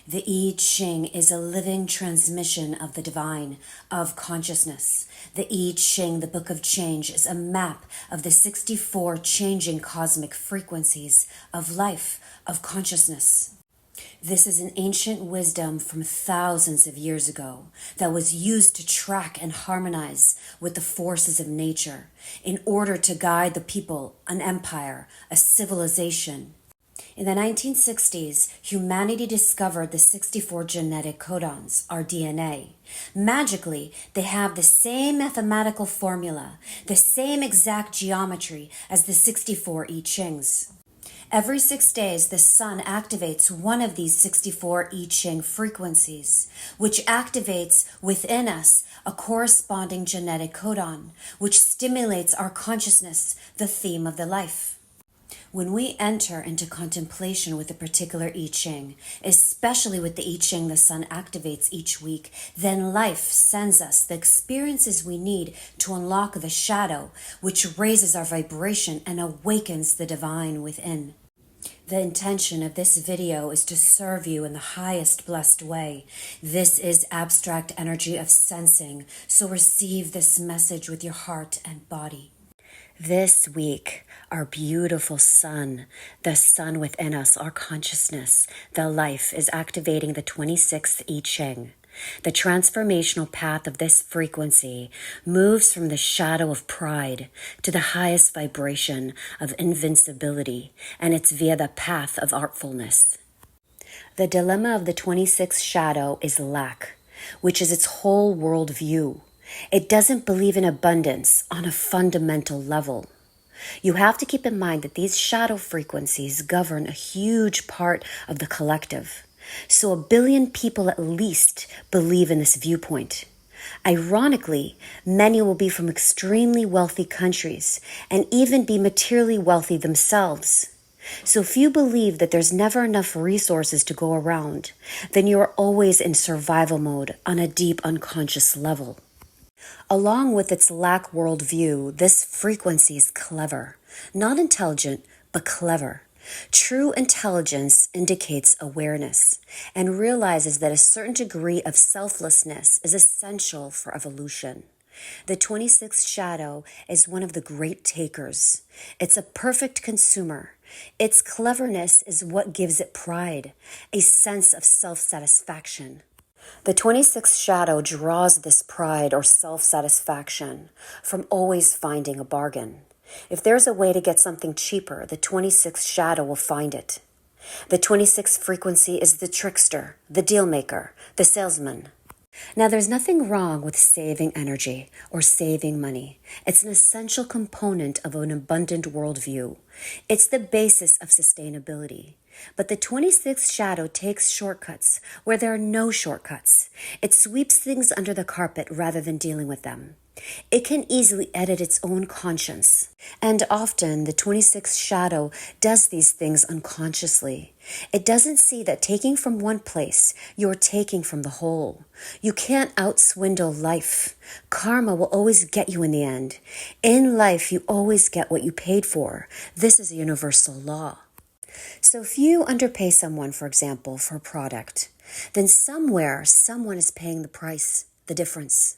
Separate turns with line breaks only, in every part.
The I Ching is a living transmission of the divine, of consciousness. The I Ching, the Book of Change, is a map of the 64 changing cosmic frequencies of life, of consciousness. This is an ancient wisdom from thousands of years ago that was used to track and harmonize with the forces of nature in order to guide the people, an empire, a civilization. In the 1960s, humanity discovered the 64 genetic codons, our DNA. Magically, they have the same mathematical formula, the same exact geometry as the 64 I Chings. Every 6 days, the sun activates one of these 64 I Ching frequencies, which activates within us a corresponding genetic codon, which stimulates our consciousness, the theme of the life. When we enter into contemplation with a particular I Ching, especially with the I Ching the sun activates each week, then life sends us the experiences we need to unlock the shadow, which raises our vibration and awakens the divine within. The intention of this video is to serve you in the highest blessed way. This is abstract energy of sensing, so receive this message with your heart and body. This week, our beautiful sun, the sun within us, our consciousness, the life, is activating the 26th I Ching. The transformational path of this frequency moves from the shadow of pride to the highest vibration of invincibility, and it's via the path of artfulness. The dilemma of the 26th shadow is lack, which is its whole world view. It doesn't believe in abundance on a fundamental level. You have to keep in mind that these shadow frequencies govern a huge part of the collective. So 1 billion people at least believe in this viewpoint. Ironically, many will be from extremely wealthy countries and even be materially wealthy themselves. So if you believe that there's never enough resources to go around, then you are always in survival mode on a deep unconscious level. Along with its lack worldview, this frequency is clever. Not intelligent, but clever. True intelligence indicates awareness and realizes that a certain degree of selflessness is essential for evolution. The 26th shadow is one of the great takers. It's a perfect consumer. Its cleverness is what gives it pride, a sense of self-satisfaction. The 26th shadow draws this pride or self-satisfaction from always finding a bargain. If there's a way to get something cheaper, the 26th shadow will find it. The 26th frequency is the trickster, the deal maker, the salesman. Now, there's nothing wrong with saving energy or saving money. It's an essential component of an abundant worldview. It's the basis of sustainability. But the 26th shadow takes shortcuts where there are no shortcuts. It sweeps things under the carpet rather than dealing with them. It can easily edit its own conscience. And often the 26th shadow does these things unconsciously. It doesn't see that taking from one place, you're taking from the whole. You can't outswindle life. Karma will always get you in the end. In life, you always get what you paid for. This is a universal law. So if you underpay someone, for example, for a product, then somewhere someone is paying the price, the difference.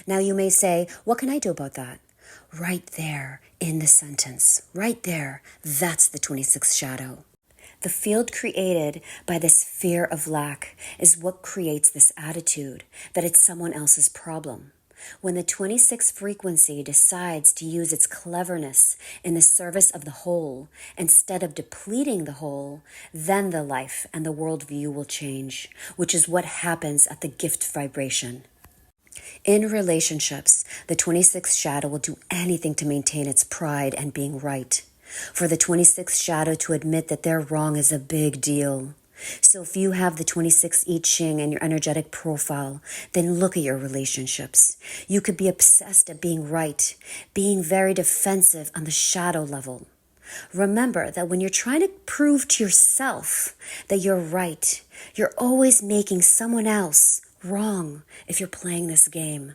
Now you may say, what can I do about that? Right there in the sentence, right there, that's the 26th shadow. The field created by this fear of lack is what creates this attitude that it's someone else's problem. When the 26th frequency decides to use its cleverness in the service of the whole instead of depleting the whole, then the life and the worldview will change, which is what happens at the gift vibration. In relationships, the 26th shadow will do anything to maintain its pride and being right. For the 26th shadow to admit that they're wrong is a big deal. So if you have the 26th I Ching in your energetic profile, then look at your relationships. You could be obsessed at being right, being very defensive on the shadow level. Remember that when you're trying to prove to yourself that you're right, you're always making someone else wrong if you're playing this game.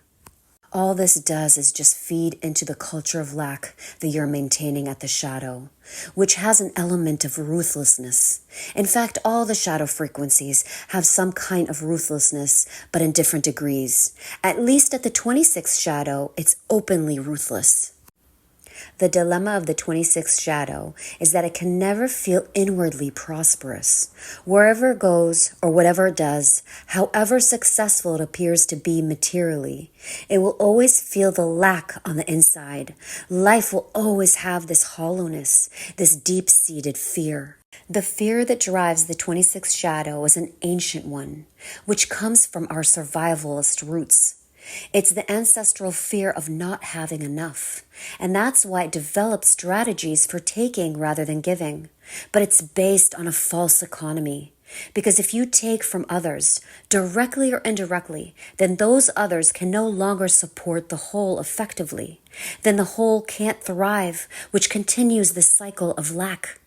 All this does is just feed into the culture of lack that you're maintaining at the shadow, which has an element of ruthlessness. In fact, all the shadow frequencies have some kind of ruthlessness, but in different degrees. At least at the 26th shadow, it's openly ruthless. The dilemma of the 26th shadow is that it can never feel inwardly prosperous. Wherever it goes or whatever it does, however successful it appears to be materially, it will always feel the lack on the inside. Life will always have this hollowness, this deep-seated fear. The fear that drives the 26th shadow is an ancient one, which comes from our survivalist roots. It's the ancestral fear of not having enough, and that's why it developed strategies for taking rather than giving. But it's based on a false economy, because if you take from others, directly or indirectly, then those others can no longer support the whole effectively. Then the whole can't thrive, which continues the cycle of lack.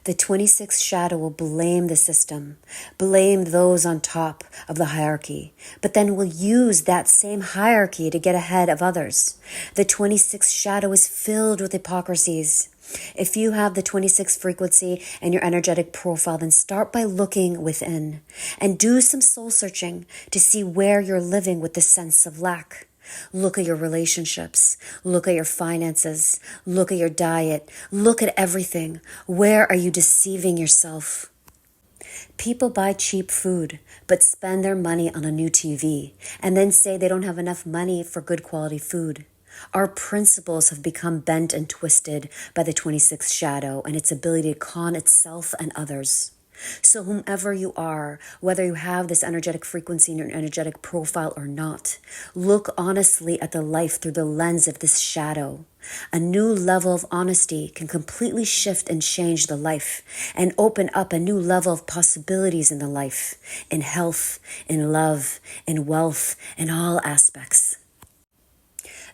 The 26th shadow will blame the system, blame those on top of the hierarchy, but then will use that same hierarchy to get ahead of others. The 26th shadow is filled with hypocrisies. If you have the 26th frequency in your energetic profile, then start by looking within and do some soul searching to see where you're living with the sense of lack. Look at your relationships. Look at your finances. Look at your diet. Look at everything. Where are you deceiving yourself? People buy cheap food, but spend their money on a new TV and then say they don't have enough money for good quality food. Our principles have become bent and twisted by the 26th shadow and its ability to con itself and others. So whomever you are, whether you have this energetic frequency in your energetic profile or not, look honestly at the life through the lens of this shadow. A new level of honesty can completely shift and change the life and open up a new level of possibilities in the life, in health, in love, in wealth, in all aspects.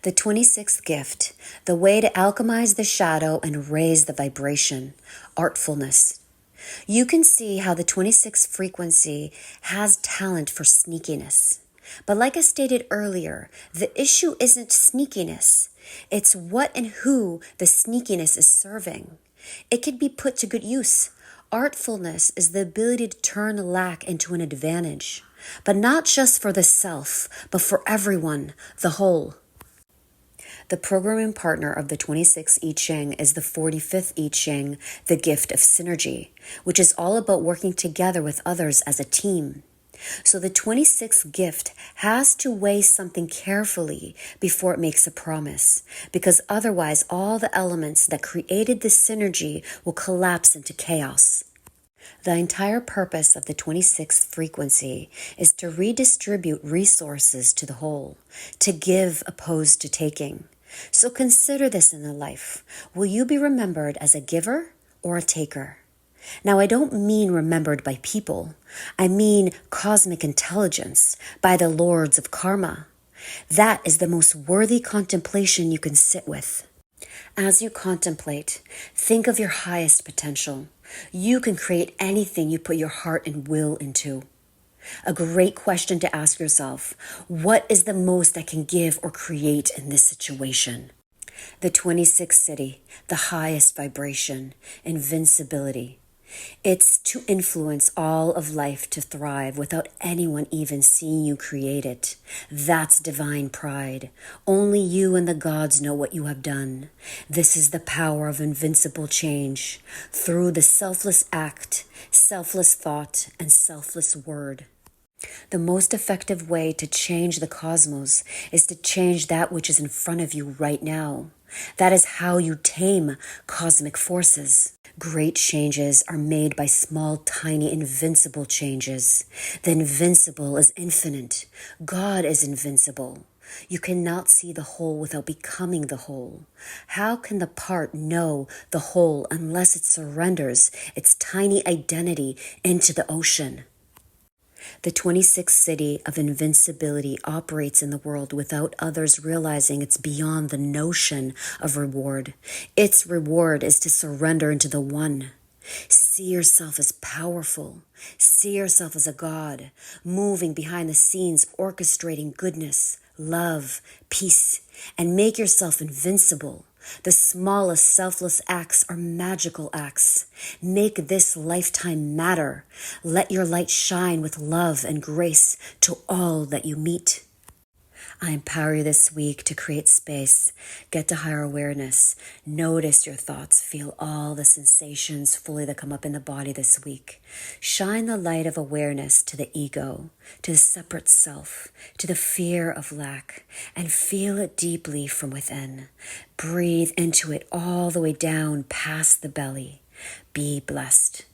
The 26th gift, the way to alchemize the shadow and raise the vibration, artfulness. You can see how the 26th frequency has talent for sneakiness. But like I stated earlier, the issue isn't sneakiness. It's what and who the sneakiness is serving. It can be put to good use. Artfulness is the ability to turn lack into an advantage, but not just for the self, but for everyone, the whole. The programming partner of the 26th I Ching is the 45th I Ching, the gift of synergy, which is all about working together with others as a team. So the 26th gift has to weigh something carefully before it makes a promise, because otherwise all the elements that created the synergy will collapse into chaos. The entire purpose of the 26th frequency is to redistribute resources to the whole, to give opposed to taking. So consider this in the life. Will you be remembered as a giver or a taker? Now, I don't mean remembered by people. I mean cosmic intelligence, by the lords of karma. That is the most worthy contemplation you can sit with. As you contemplate, think of your highest potential. You can create anything you put your heart and will into. A great question to ask yourself, what is the most I can give or create in this situation? The 26th city, the highest vibration, invincibility. It's to influence all of life to thrive without anyone even seeing you create it. That's divine pride. Only you and the gods know what you have done. This is the power of invincible change through the selfless act, selfless thought, and selfless word. The most effective way to change the cosmos is to change that which is in front of you right now. That is how you tame cosmic forces. Great changes are made by small, tiny, invincible changes. The invincible is infinite. God is invincible. You cannot see the whole without becoming the whole. How can the part know the whole unless it surrenders its tiny identity into the ocean? The 26th city of invincibility operates in the world without others realizing it's beyond the notion of reward. Its reward is to surrender into the one. See yourself as powerful. See yourself as a god, moving behind the scenes, orchestrating goodness, love, peace, and make yourself invincible. The smallest selfless acts are magical acts. Make this lifetime matter. Let your light shine with love and grace to all that you meet. I empower you this week to create space, get to higher awareness, notice your thoughts, feel all the sensations fully that come up in the body this week. Shine the light of awareness to the ego, to the separate self, to the fear of lack, and feel it deeply from within. Breathe into it all the way down past the belly. Be blessed.